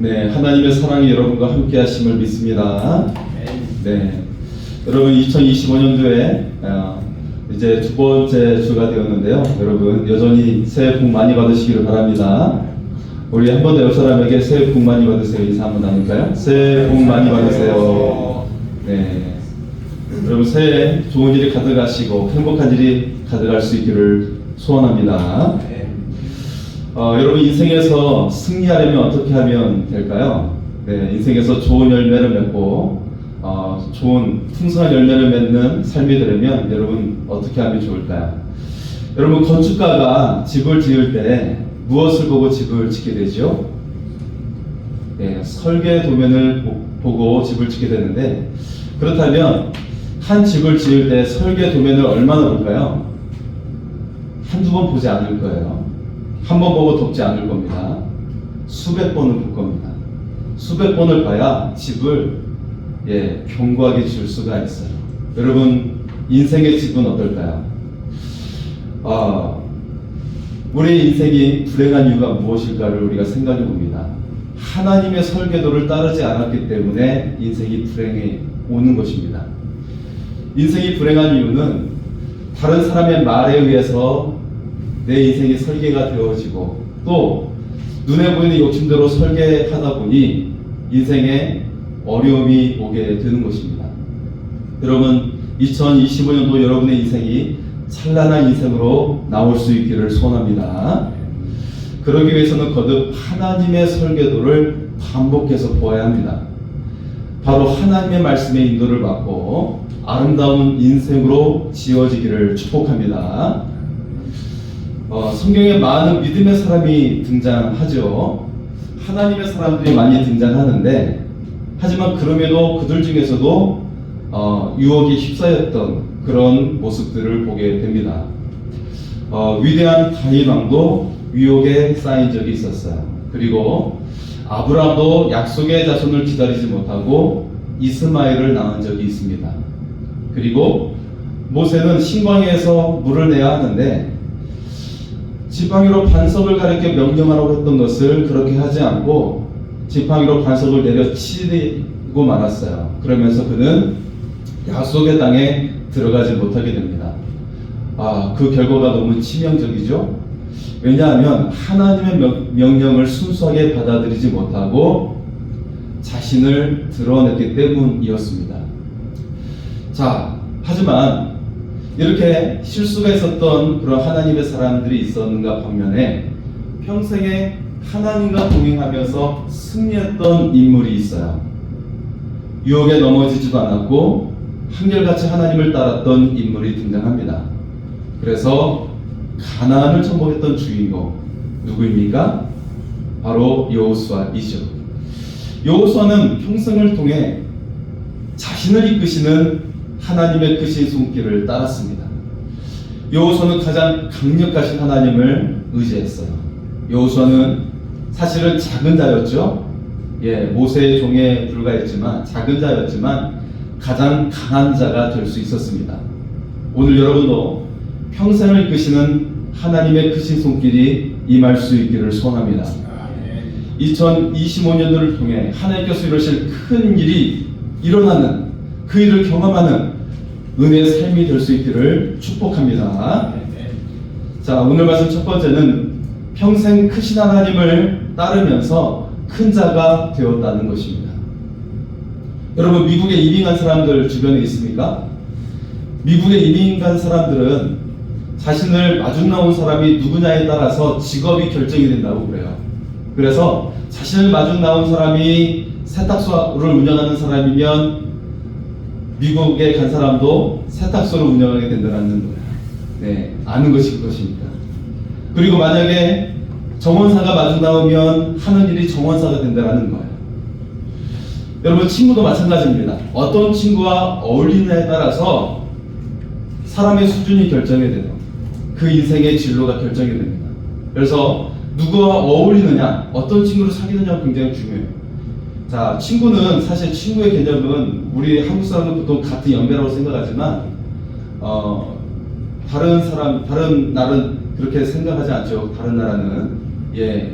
네, 하나님의 사랑이 여러분과 함께 하심을 믿습니다. 네, 여러분 2025년도에 이제 두 번째 주가 되었는데요. 여러분 여전히 새해 복 많이 받으시기를 바랍니다. 우리 한 번 더 옆 사람에게 새해 복 많이 받으세요. 인사 한번 나눌까요? 새해 복 많이 받으세요. 네, 여러분 새해 좋은 일이 가득하시고 행복한 일이 가득할 수 있기를 소원합니다. 여러분 인생에서 승리하려면 어떻게 하면 될까요? 네, 인생에서 좋은 열매를 맺고 좋은 풍성한 열매를 맺는 삶이 되려면 여러분 어떻게 하면 좋을까요? 여러분 건축가가 집을 지을 때 무엇을 보고 집을 짓게 되죠? 네, 설계 도면을 보고 집을 짓게 되는데, 그렇다면 한 집을 지을 때 설계 도면을 얼마나 볼까요? 한두 번 보지 않을 거예요. 한 번 보고 덮지 않을 겁니다. 수백 번을 볼 겁니다. 수백 번을 봐야 집을 견고하게 지을 수가 있어요. 여러분 인생의 집은 어떨까요? 우리 인생이 불행한 이유가 무엇일까를 우리가 생각해 봅니다. 하나님의 설계도를 따르지 않았기 때문에 인생이 불행해 오는 것입니다. 인생이 불행한 이유는 다른 사람의 말에 의해서 내 인생이 설계가 되어지고 또 눈에 보이는 욕심대로 설계하다 보니 인생에 어려움이 오게 되는 것입니다. 여러분 2025년도 여러분의 인생이 찬란한 인생으로 나올 수 있기를 소원합니다. 그러기 위해서는 거듭 하나님의 설계도를 반복해서 보아야 합니다. 바로 하나님의 말씀의 인도를 받고 아름다운 인생으로 지어지기를 축복합니다. 성경에 많은 믿음의 사람이 등장하죠. 하나님의 사람들이 많이 등장하는데, 하지만 그럼에도 그들 중에서도 유혹에 휩싸였던 그런 모습들을 보게 됩니다. 위대한 다윗 왕도 유혹에 쌓인 적이 있었어요. 그리고 아브라함도 약속의 자손을 기다리지 못하고 이스마엘을 낳은 적이 있습니다. 그리고 모세는 신광야에서 물을 내야 하는데 지팡이로 반석을 가리켜 명령하라고 했던 것을 그렇게 하지 않고 지팡이로 반석을 내려 치고 말았어요. 그러면서 그는 약속의 땅에 들어가지 못하게 됩니다. 그 결과가 너무 치명적이죠. 왜냐하면 하나님의 명령을 순수하게 받아들이지 못하고 자신을 드러냈기 때문이었습니다. 자, 하지만 이렇게 실수가 있었던 그런 하나님의 사람들이 있었는가 반면에 평생에 하나님과 동행하면서 승리했던 인물이 있어요. 유혹에 넘어지지도 않았고 한결같이 하나님을 따랐던 인물이 등장합니다. 그래서 가나안을 정복했던 주인공 누구입니까? 바로 여호수아이죠. 여호수아는 평생을 통해 자신을 이끄시는 하나님의 크신 손길을 따랐습니다. 여호수아는 가장 강력하신 하나님을 의지했어요. 여호수아는 사실은 작은 자였죠. 모세의 종에 불과했지만 작은 자였지만 가장 강한 자가 될 수 있었습니다. 오늘 여러분도 평생을 이끄시는 하나님의 크신 손길이 임할 수 있기를 소원합니다. 2025년도를 통해 하나님께서 이루실 큰 일이 일어나는, 그 일을 경험하는 은혜의 삶이 될 수 있기를 축복합니다. 자, 오늘 말씀 첫 번째는 평생 크신 하나님을 따르면서 큰 자가 되었다는 것입니다. 여러분 미국에 이민 간 사람들 주변에 있습니까? 미국에 이민 간 사람들은 자신을 마중 나온 사람이 누구냐에 따라서 직업이 결정이 된다고 그래요. 그래서 자신을 마중 나온 사람이 세탁소를 운영하는 사람이면 미국에 간 사람도 세탁소를 운영하게 된다는 거예요. 아는 것이 그것입니다. 그리고 만약에 정원사가 마중 나오면 하는 일이 정원사가 된다는 거예요. 여러분 친구도 마찬가지입니다. 어떤 친구와 어울리느냐에 따라서 사람의 수준이 결정이 돼요. 그 인생의 진로가 결정이 됩니다. 그래서 누구와 어울리느냐, 어떤 친구를 사귀느냐가 굉장히 중요해요. 자, 친구는 사실 친구의 개념은 우리 한국 사람은 보통 같은 연배라고 생각하지만 다른 나라는 그렇게 생각하지 않죠. 다른 나라는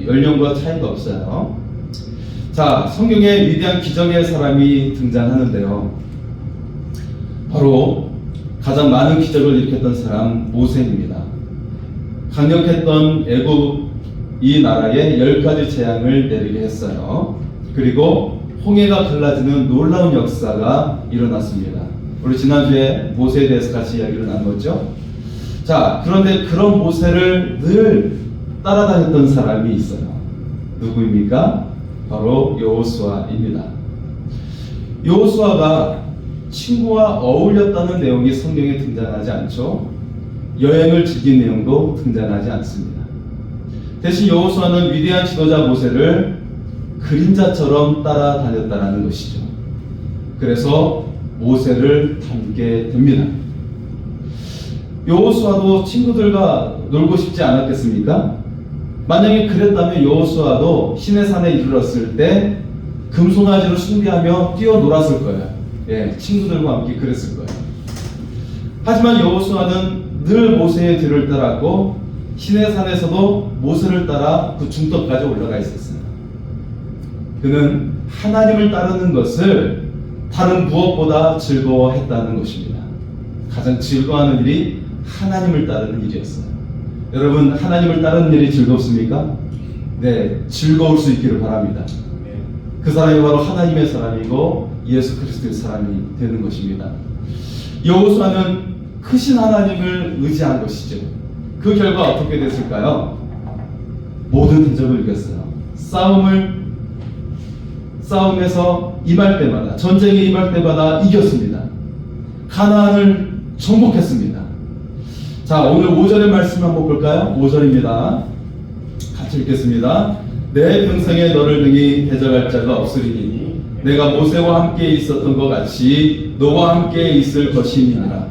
연령과 차이가 없어요. 자, 성경에 위대한 기적의 사람이 등장하는데요. 바로 가장 많은 기적을 일으켰던 사람 모세입니다. 강력했던 애굽 이 나라에 10가지 재앙을 내리게 했어요. 그리고 홍해가 갈라지는 놀라운 역사가 일어났습니다. 우리 지난주에 모세에 대해서 같이 이야기를 나눴죠. 자, 그런데 그런 모세를 늘 따라다녔던 사람이 있어요. 누구입니까? 바로 여호수아입니다. 여호수아가 친구와 어울렸다는 내용이 성경에 등장하지 않죠. 여행을 즐긴 내용도 등장하지 않습니다. 대신 여호수아는 위대한 지도자 모세를 그림자처럼 따라다녔다는 것이죠. 그래서 모세를 닮게 됩니다. 여호수아도 친구들과 놀고 싶지 않았겠습니까? 만약에 그랬다면 여호수아도 시내산에 이르렀을 때 금송아지로 숭배하며 뛰어놀았을 거예요. 예, 친구들과 함께 그랬을 거예요. 하지만 여호수아는 늘 모세의 뒤를 따랐고 시내산에서도 모세를 따라 그 중턱까지 올라가 있었어요. 그는 하나님을 따르는 것을 다른 무엇보다 즐거워했다는 것입니다. 가장 즐거워하는 일이 하나님을 따르는 일이었어요. 여러분, 하나님을 따르는 일이 즐겁습니까? 네, 즐거울 수 있기를 바랍니다. 그 사람이 바로 하나님의 사람이고 예수 그리스도의 사람이 되는 것입니다. 여호수아는 크신 하나님을 의지한 것이죠. 그 결과 어떻게 됐을까요? 모든 대적을 이겼어요. 싸움에서 임할 때마다, 전쟁에 임할 때마다 이겼습니다. 가나안을 정복했습니다. 자, 오늘 5절의 말씀 한번 볼까요? 5절입니다. 같이 읽겠습니다. 내 평생에 너를 등이 대적할 자가 없으리니 내가 모세와 함께 있었던 것 같이 너와 함께 있을 것이니라.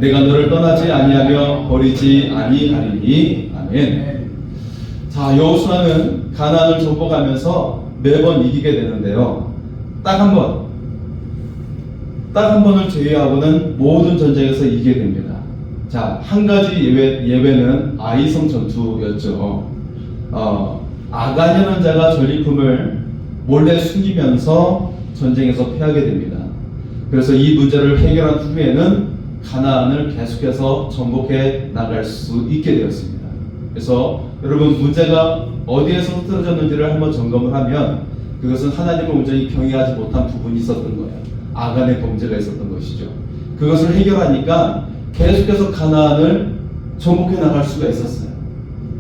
내가 너를 떠나지 아니하며 버리지 아니하리니. 아멘. 자, 여호수아는 가나안을 정복하면서 매번 이기게 되는데요. 딱 한 번을 제외하고는 모든 전쟁에서 이기게 됩니다. 자, 한 가지 예외는 아이성 전투였죠. 아간이라는 자가 전리품을 몰래 숨기면서 전쟁에서 패하게 됩니다. 그래서 이 문제를 해결한 후에는 가나안을 계속해서 정복해 나갈 수 있게 되었습니다. 그래서 여러분, 문제가 어디에서 흐트러졌는지를 한번 점검을 하면 그것은 하나님을 온전히 경외하지 못한 부분이 있었던 거예요. 아간의 범죄가 있었던 것이죠. 그것을 해결하니까 계속해서 가나안을 정복해 나갈 수가 있었어요.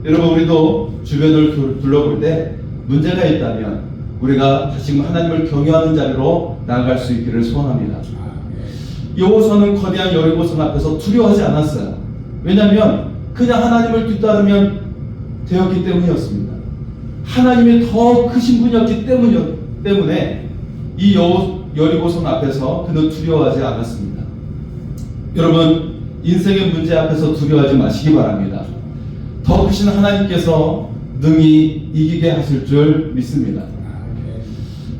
여러분, 우리도 주변을 둘러볼 때 문제가 있다면 우리가 다시금 하나님을 경외하는 자리로 나아갈 수 있기를 소원합니다. 여호수아는 거대한 여리고성 앞에서 두려워하지 않았어요. 왜냐하면 그냥 하나님을 뒤따르면 되었기 때문이었습니다. 하나님이 더 크신 분이었기 때문에 이 여리고성 앞에서 그는 두려워하지 않았습니다. 여러분, 인생의 문제 앞에서 두려워하지 마시기 바랍니다. 더 크신 하나님께서 능히 이기게 하실 줄 믿습니다.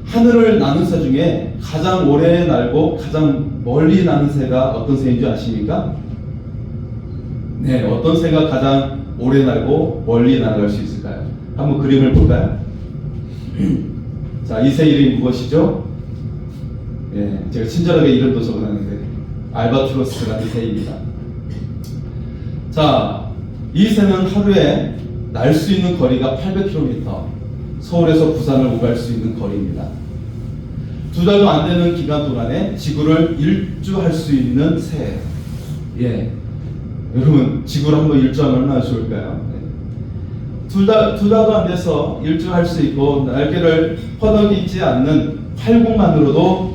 하늘을 나는 새 중에 가장 오래 날고 가장 멀리 나는 새가 어떤 새인 줄 아십니까? 네, 어떤 새가 가장 오래 날고 멀리 날아갈 수 있을까요? 한번 그림을 볼까요? 자, 이 새 이름이 무엇이죠? 예, 제가 친절하게 이름도 적어놨는데 알바트로스라는 새입니다. 자, 이 새는 하루에 날 수 있는 거리가 800km, 서울에서 부산을 오갈 수 있는 거리입니다. 2달도 안 되는 기간 동안에 지구를 일주할 수 있는 새예요. 예, 여러분, 지구를 한번 일주하면 얼마나 좋을까요? 네. 2달도 안 돼서 일주할 수 있고 날개를 퍼덕이지 않는 활공만으로도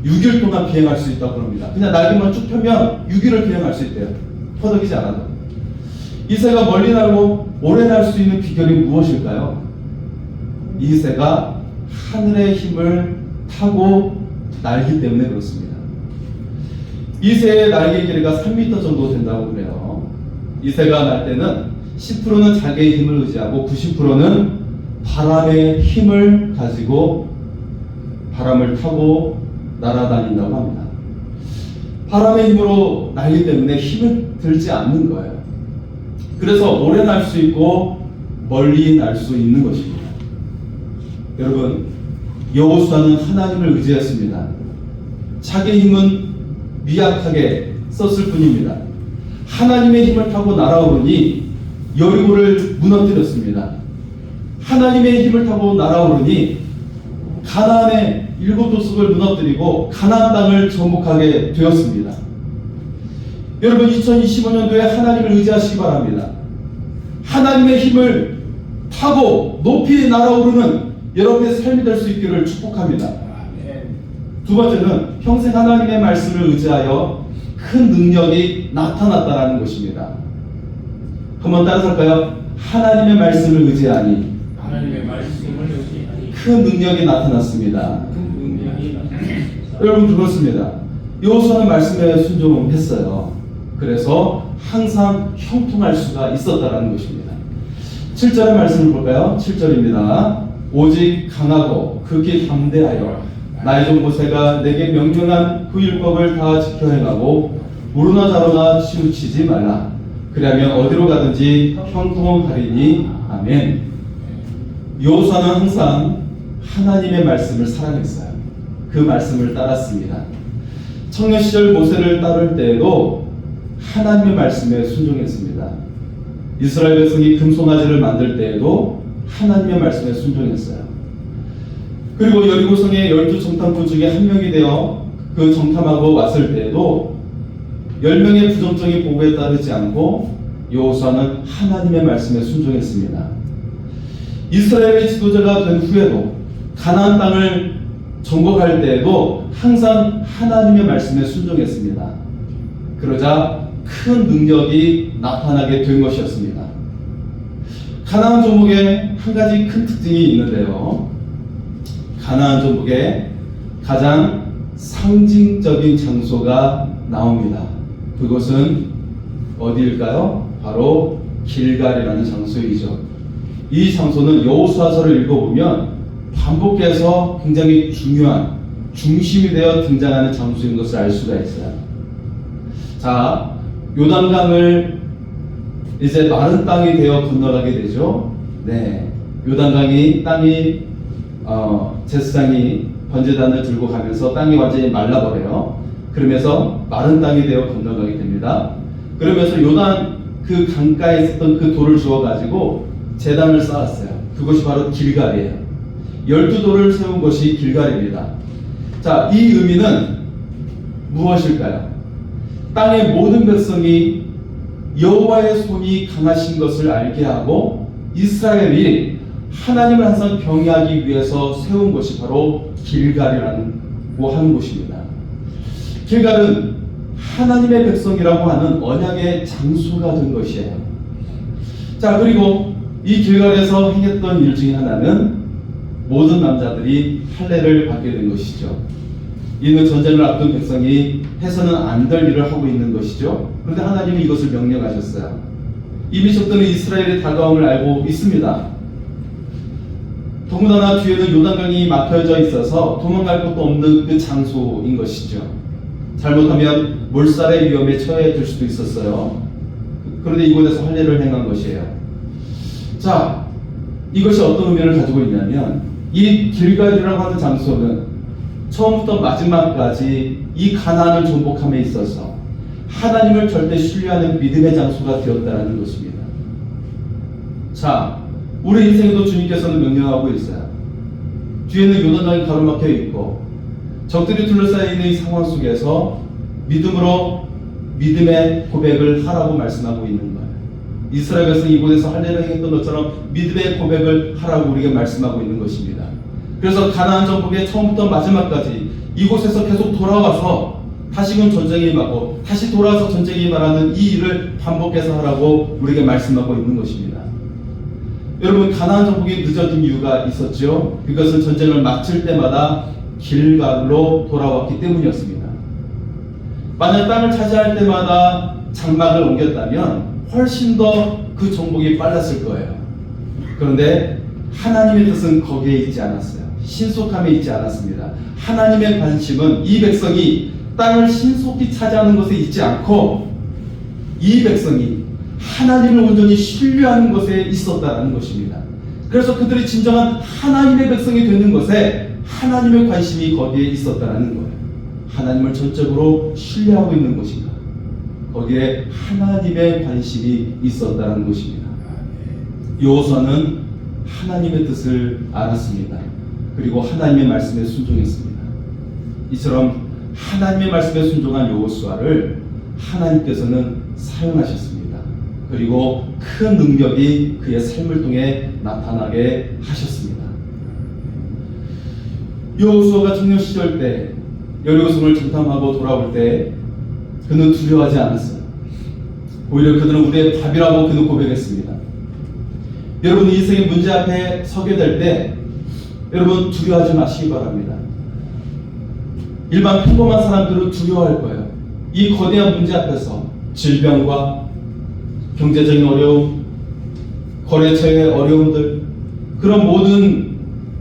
6일 동안 비행할 수 있다고 합니다. 그냥 날개만 쭉 펴면 6일을 비행할 수 있대요. 퍼덕이지 않아도. 이 새가 멀리 날고 오래 날 수 있는 비결이 무엇일까요? 이 새가 하늘의 힘을 타고 날기 때문에 그렇습니다. 이 새의 날개 길이가 3m 정도 된다고 그래요. 이 새가 날 때는 10%는 자기의 힘을 의지하고 90%는 바람의 힘을 가지고 바람을 타고 날아다닌다고 합니다. 바람의 힘으로 날기 때문에 힘을 들지 않는 거예요. 그래서 오래 날 수 있고 멀리 날 수 있는 것입니다. 여러분, 여호수아는 하나님을 의지했습니다. 자기의 힘은 미약하게 썼을 뿐입니다. 하나님의 힘을 타고 날아오르니 여리고를 무너뜨렸습니다. 하나님의 힘을 타고 날아오르니 가나안의 7도성을 무너뜨리고 가나안 땅을 정복하게 되었습니다. 여러분, 2025년도에 하나님을 의지하시기 바랍니다. 하나님의 힘을 타고 높이 날아오르는 여러분의 삶이 될 수 있기를 축복합니다. 두 번째는 평생 하나님의 말씀을 의지하여 큰 능력이 나타났다는 것입니다. 한번 따라서 할까요? 하나님의 말씀을 의지하니 큰 능력이 나타났습니다. 여러분, 그렇습니다. 여호수아는 말씀에 순종했어요. 그래서 항상 형통할 수가 있었다는 것입니다. 7절의 말씀을 볼까요? 7절입니다. 오직 강하고 극히 담대하여 나의 종 모세가 내게 명령한 그 율법을 다 지켜 행하고 무르나 자로나 치우치지 말라. 그리하면 어디로 가든지 형통하리니. 아멘. 여호수아는 항상 하나님의 말씀을 사랑했어요. 그 말씀을 따랐습니다. 청년 시절 모세를 따를 때에도 하나님의 말씀에 순종했습니다. 이스라엘 백성이 금송아지를 만들 때에도 하나님의 말씀에 순종했어요. 그리고 여리고성의 12정탐꾼 중에 한 명이 되어 그 정탐하고 왔을 때에도 10명의 부정적인 보고에 따르지 않고 여호수아는 하나님의 말씀에 순종했습니다. 이스라엘의 지도자가 된 후에도 가나안 땅을 정복할 때에도 항상 하나님의 말씀에 순종했습니다. 그러자 큰 능력이 나타나게 된 것이었습니다. 가나안 정복에 한 가지 큰 특징이 있는데요. 가나안 정복에 가장 상징적인 장소가 나옵니다. 그곳은 어디일까요? 바로 길갈이라는 장소이죠. 이 장소는 여호수아서를 읽어보면 반복해서 굉장히 중요한 중심이 되어 등장하는 장소인 것을 알 수가 있어요. 자, 요단강을 이제 마른 땅이 되어 건너가게 되죠. 네, 요단강이 땅이 제사장이 번제단을 들고 가면서 땅이 완전히 말라버려요. 그러면서 마른 땅이 되어 건너가게 됩니다. 그러면서 요단 그 강가에 있었던 그 돌을 주워가지고 제단을 쌓았어요. 그것이 바로 길갈이에요. 12돌을 세운 것이 길갈입니다. 자, 이 의미는 무엇일까요? 땅의 모든 백성이 여호와의 손이 강하신 것을 알게 하고 이스라엘이 하나님을 항상 경외하기 위해서 세운 것이 바로 길갈이라고 하는 곳입니다. 길갈은 하나님의 백성이라고 하는 언약의 장소가 된 것이에요. 자, 그리고 이 길갈에서 행했던 일 중에 하나는 모든 남자들이 할례를 받게 된 것이죠. 이는 전쟁을 앞둔 백성이 해서는 안 될 일을 하고 있는 것이죠. 그런데 하나님이 이것을 명령하셨어요. 이미 적들은 이스라엘의 다가옴을 알고 있습니다. 더군다나 뒤에는 요단강이 막혀져 있어서 도망갈 곳도 없는 그 장소인 것이죠. 잘못하면 몰살의 위험에 처해질 수도 있었어요. 그런데 이곳에서 할례를 행한 것이에요. 자, 이것이 어떤 의미를 가지고 있냐면 이 길갈이라고 하는 장소는 처음부터 마지막까지 이 가나안을 정복함에 있어서 하나님을 절대 신뢰하는 믿음의 장소가 되었다는 것입니다. 자, 우리 인생에도 주님께서는 명령하고 있어요. 뒤에는 요단강이 가로막혀 있고 적들이 둘러싸여 있는 이 상황 속에서 믿음으로 믿음의 고백을 하라고 말씀하고 있는 거예요. 이스라엘 백성이 이곳에서 할례를 행했던 것처럼 믿음의 고백을 하라고 우리에게 말씀하고 있는 것입니다. 그래서 가나안 정복의 처음부터 마지막까지 이곳에서 계속 돌아와서 다시금 전쟁에 임하고 다시 돌아와서 전쟁에 임하라는 이 일을 반복해서 하라고 우리에게 말씀하고 있는 것입니다. 여러분, 가나안 정복이 늦어진 이유가 있었죠. 그것은 전쟁을 마칠 때마다 길갈로 돌아왔기 때문이었습니다. 만약 땅을 차지할 때마다 장막을 옮겼다면 훨씬 더 그 정복이 빨랐을 거예요. 그런데 하나님의 뜻은 거기에 있지 않았어요. 신속함에 있지 않았습니다. 하나님의 관심은 이 백성이 땅을 신속히 차지하는 것에 있지 않고 이 백성이 하나님을 온전히 신뢰하는 것에 있었다는 것입니다. 그래서 그들이 진정한 하나님의 백성이 되는 것에 하나님의 관심이 거기에 있었다는 거예요. 하나님을 전적으로 신뢰하고 있는 것인가? 거기에 하나님의 관심이 있었다는 것입니다. 여호수아는 하나님의 뜻을 알았습니다. 그리고 하나님의 말씀에 순종했습니다. 이처럼 하나님의 말씀에 순종한 여호수아를 하나님께서는 사용하셨습니다. 그리고 큰 능력이 그의 삶을 통해 나타나게 하셨습니다. 여호수아가 청년 시절 때 여리고성을 정탐하고 돌아올 때 그는 두려워하지 않았어요. 오히려 그들은 우리의 답이라고 그는 고백했습니다. 여러분, 인생의 문제 앞에 서게 될 때 여러분 두려워하지 마시기 바랍니다. 일반 평범한 사람들은 두려워할 거예요. 이 거대한 문제 앞에서 질병과 경제적인 어려움, 거래처의 어려움들, 그런 모든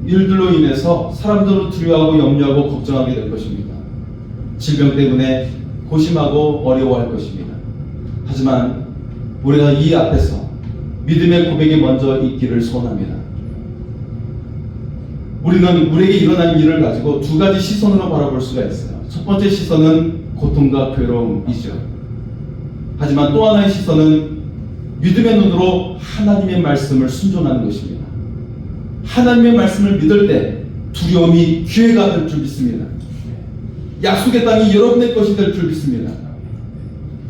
일들로 인해서 사람들은 두려워하고 염려하고 걱정하게 될 것입니다. 질병 때문에 고심하고 어려워할 것입니다. 하지만 우리가 이 앞에서 믿음의 고백이 먼저 있기를 소원합니다. 우리는 우리에게 일어난 일을 가지고 두 가지 시선으로 바라볼 수가 있어요. 첫 번째 시선은 고통과 괴로움이죠. 하지만 또 하나의 시선은 믿음의 눈으로 하나님의 말씀을 순종하는 것입니다. 하나님의 말씀을 믿을 때 두려움이 기회가 될 줄 믿습니다. 약속의 땅이 여러분의 것이 될 줄 믿습니다.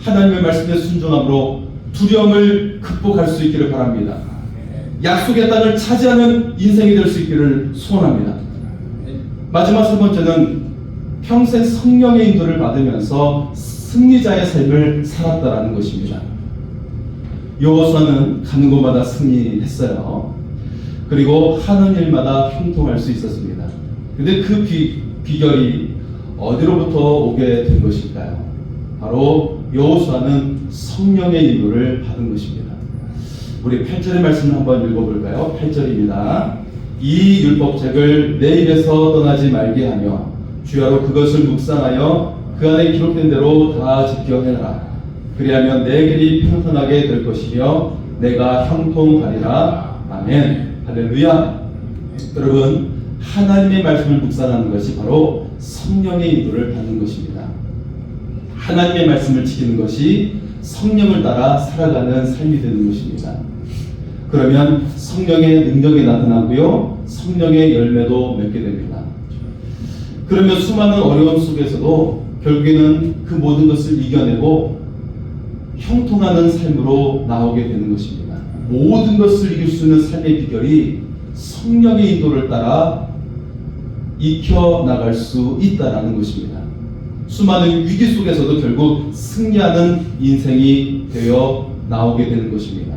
하나님의 말씀에 순종함으로 두려움을 극복할 수 있기를 바랍니다. 약속의 땅을 차지하는 인생이 될 수 있기를 소원합니다. 마지막 세 번째는 평생 성령의 인도를 받으면서 승리자의 삶을 살았다라는 것입니다. 여호수아는 가는 곳마다 승리했어요. 그리고 하는 일마다 형통할 수 있었습니다. 근데 그 비결이 어디로부터 오게 된 것일까요? 바로 여호수아는 성령의 인도를 받은 것입니다. 우리 8절의 말씀을 한번 읽어볼까요? 8절입니다. 이 율법책을 내 입에서 떠나지 말게 하며 주야로 그것을 묵상하여 그 안에 기록된 대로 다 지켜 행하라. 그리하면 내 길이 평탄하게 될 것이며 내가 형통하리라. 아멘. 할렐루야. 여러분, 하나님의 말씀을 묵상하는 것이 바로 성령의 인도를 받는 것입니다. 하나님의 말씀을 지키는 것이 성령을 따라 살아가는 삶이 되는 것입니다. 그러면 성령의 능력이 나타나고요, 성령의 열매도 맺게 됩니다. 그러면 수많은 어려움 속에서도 결국에는 그 모든 것을 이겨내고 형통하는 삶으로 나오게 되는 것입니다. 모든 것을 이길 수 있는 삶의 비결이 성령의 인도를 따라 익혀나갈 수 있다는 것입니다. 수많은 위기 속에서도 결국 승리하는 인생이 되어 나오게 되는 것입니다.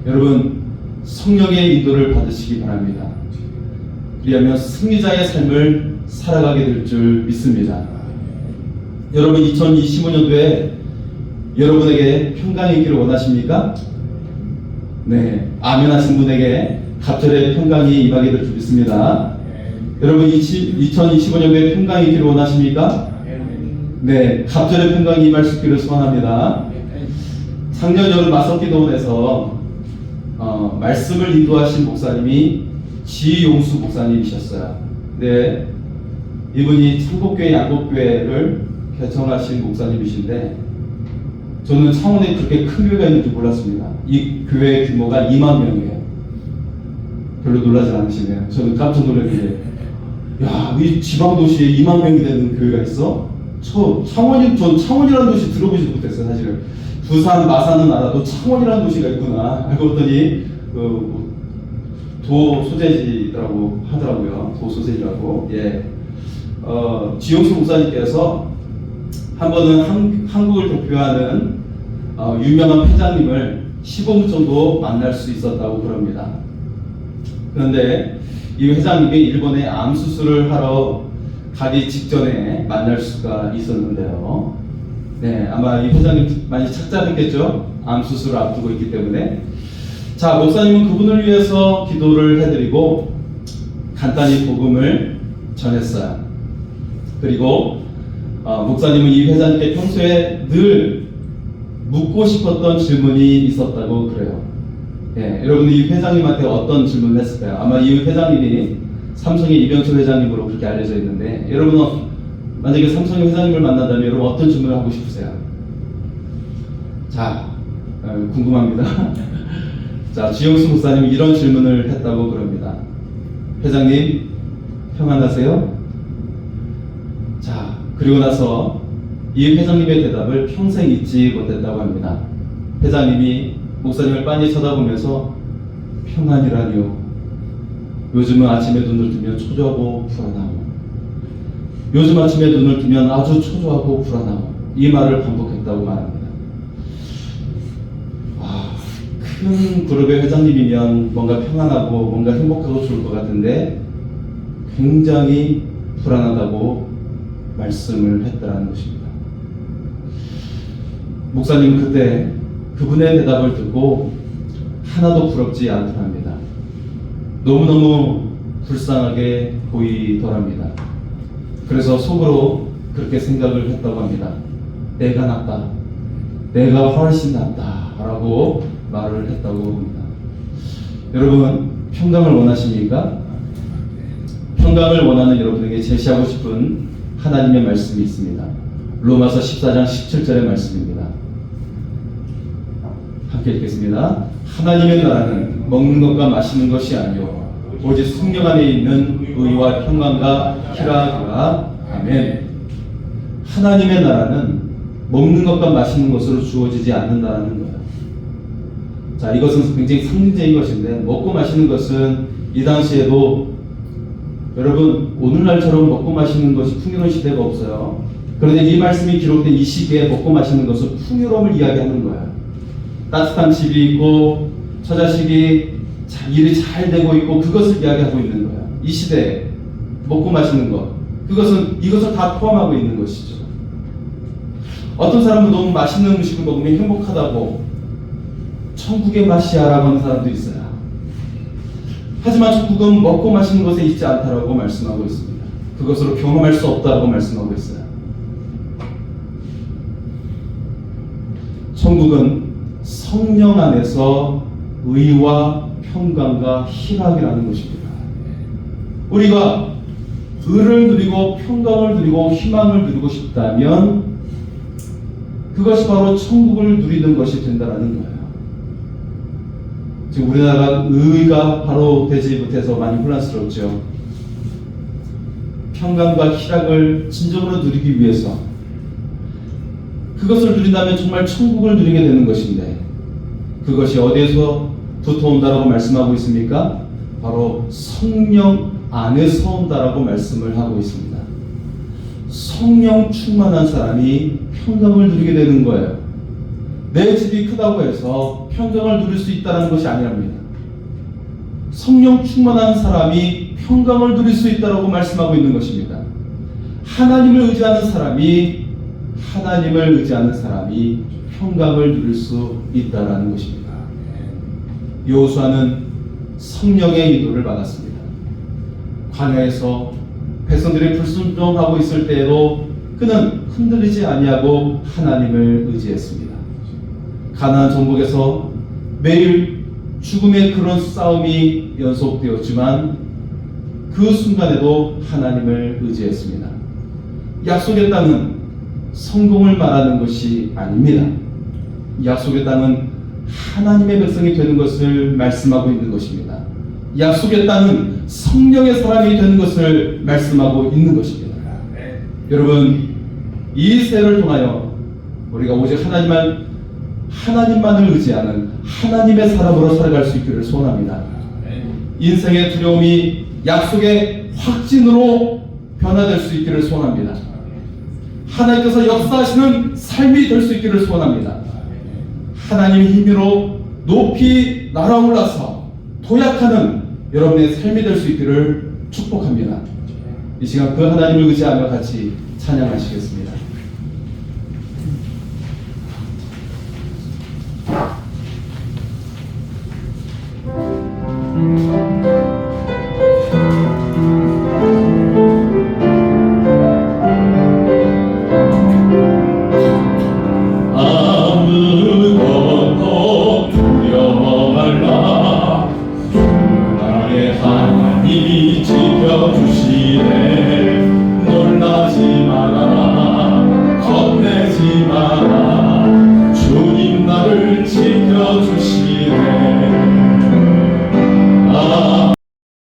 여러분, 성령의 인도를 받으시기 바랍니다. 그리하면 승리자의 삶을 살아가게 될 줄 믿습니다. 여러분, 2025년도에 여러분에게 평강이 있기를 원하십니까? 네, 아멘 하신 분에게 갑절의 평강이 임하게 될 줄 믿습니다. 여러분, 2025년도에 평강이 있기를 원하십니까? 네, 갑절의 평강이 임할 수 있기를 소원합니다. 작년 여름 마석기도원에서 말씀을 인도하신 목사님이 지용수 목사님이셨어요. 네, 이분이 창곡교회 양곡교회를 개청하신 목사님이신데 저는 창원에 그렇게 큰 교회가 있는지 몰랐습니다. 이 교회 규모가 2만 명이에요. 별로 놀라지 않으시네요. 저는 깜짝 놀랐는데, 야, 이 지방 도시에 2만 명이 되는 교회가 있어? 전 창원이라는 도시 들어보지 못했어요, 사실은. 부산, 마산은 알아도 창원이라는 도시가 있구나 알고 봤더니 도 소재지라고 하더라고요. 도 소재지라고. 예. 지용수 목사님께서 한 번은 한국을 대표하는 유명한 회장님을 15분 정도 만날 수 있었다고 그럽니다. 그런데 이 회장님이 일본에 암 수술을 하러 가기 직전에 만날 수가 있었는데요. 네, 아마 이 회장님 많이 착잡했겠죠. 암 수술을 앞두고 있기 때문에. 자, 목사님은 그분을 위해서 기도를 해드리고 간단히 복음을 전했어요. 그리고 목사님은 이 회장님께 평소에 늘 묻고 싶었던 질문이 있었다고 그래요. 예, 여러분, 이 회장님한테 어떤 질문을 했을까요? 아마 이 회장님이 삼성의 이병철 회장님으로 그렇게 알려져 있는데, 여러분은 만약에 삼성의 회장님을 만난다면 여러분 어떤 질문을 하고 싶으세요? 자, 궁금합니다. 자, 주영수 목사님이 이런 질문을 했다고 그럽니다. 회장님, 평안하세요? 자, 그리고 나서 이 회장님의 대답을 평생 잊지 못했다고 합니다. 회장님이 목사님을 빤히 쳐다보면서 평안이라니요. 요즘은 아침에 눈을 뜨면 초조하고 불안하고, 요즘 아침에 눈을 뜨면 아주 초조하고 불안하고, 이 말을 반복했다고 말합니다. 큰 그룹의 회장님이면 뭔가 평안하고 뭔가 행복하고 좋을 것 같은데 굉장히 불안하다고 말씀을 했다는 것입니다. 목사님은 그때 그분의 대답을 듣고 하나도 부럽지 않더랍니다. 너무너무 불쌍하게 보이더랍니다. 그래서 속으로 그렇게 생각을 했다고 합니다. 내가 낫다, 내가 훨씬 낫다 라고 말을 했다고 합니다. 여러분, 평강을 원하십니까? 평강을 원하는 여러분에게 제시하고 싶은 하나님의 말씀이 있습니다. 로마서 14장 17절의 말씀입니다. 함께 읽겠습니다. 하나님의 나라는 먹는 것과 마시는 것이 아니요 오직 성령 안에 있는 의와 평강과 희락이라. 아멘. 하나님의 나라는 먹는 것과 마시는 것으로 주어지지 않는다는 거예요. 자, 이것은 굉장히 상징적인 것인데, 먹고 마시는 것은 이 당시에도 여러분 오늘날처럼 먹고 마시는 것이 풍요로운 시대가 없어요. 그런데 이 말씀이 기록된 이 시기에 먹고 마시는 것은 풍요로움을 이야기하는 거예요. 따뜻한 집이 있고 처자식이 일이 잘 되고 있고 그것을 이야기하고 있는 거예요. 이 시대에 먹고 마시는 것, 이것을 다 포함하고 있는 것이죠. 어떤 사람은 너무 맛있는 음식을 먹으면 행복하다고 천국의 맛이야라고 하는 사람도 있어요. 하지만 천국은 먹고 마시는 것에 있지 않다라고 말씀하고 있습니다. 그것으로 경험할 수 없다라고 말씀하고 있어요. 천국은 성령 안에서 의와 평강과 희락이라는 것입니다. 우리가 의를 누리고 평강을 누리고 희망을 누리고 싶다면 그것이 바로 천국을 누리는 것이 된다는 거예요. 지금 우리나라가 의가 바로 되지 못해서 많이 혼란스럽죠. 평강과 희락을 진정으로 누리기 위해서 그것을 누린다면 정말 천국을 누리게 되는 것인데, 그것이 어디에서부터 온다라고 말씀하고 있습니까? 바로 성령 안에서 온다라고 말씀을 하고 있습니다. 성령 충만한 사람이 평강을 누리게 되는 거예요. 내 집이 크다고 해서 평강을 누릴 수 있다는 것이 아니랍니다. 성령 충만한 사람이 평강을 누릴 수 있다고 말씀하고 있는 것입니다. 하나님을 의지하는 사람이 평강을 누릴 수 있다는 것입니다. 여호수아는 성령의 인도를 받았습니다. 광야에서 백성들이 불순종하고 있을 때에도 그는 흔들리지 아니하고 하나님을 의지했습니다. 가나안 정복에서 매일 죽음의 그런 싸움이 연속되었지만 그 순간에도 하나님을 의지했습니다. 약속의 땅은 성공을 말하는 것이 아닙니다. 약속의 땅은 하나님의 백성이 되는 것을 말씀하고 있는 것입니다. 약속의 땅은 성령의 사람이 되는 것을 말씀하고 있는 것입니다. 여러분, 이 세를 통하여 우리가 오직 하나님만을 의지하는 하나님의 사람으로 살아갈 수 있기를 소원합니다. 인생의 두려움이 약속의 확진으로 변화될 수 있기를 소원합니다. 하나님께서 역사하시는 삶이 될 수 있기를 소원합니다. 하나님의 힘으로 높이 날아올라서 도약하는 여러분의 삶이 될 수 있기를 축복합니다. 이 시간 그 하나님을 의지하며 같이 찬양하시겠습니다. 아무것도 두려워 말라. 주 나의 하나님이 지켜 지켜주시네. 놀라지 마라, 겁내지 마라.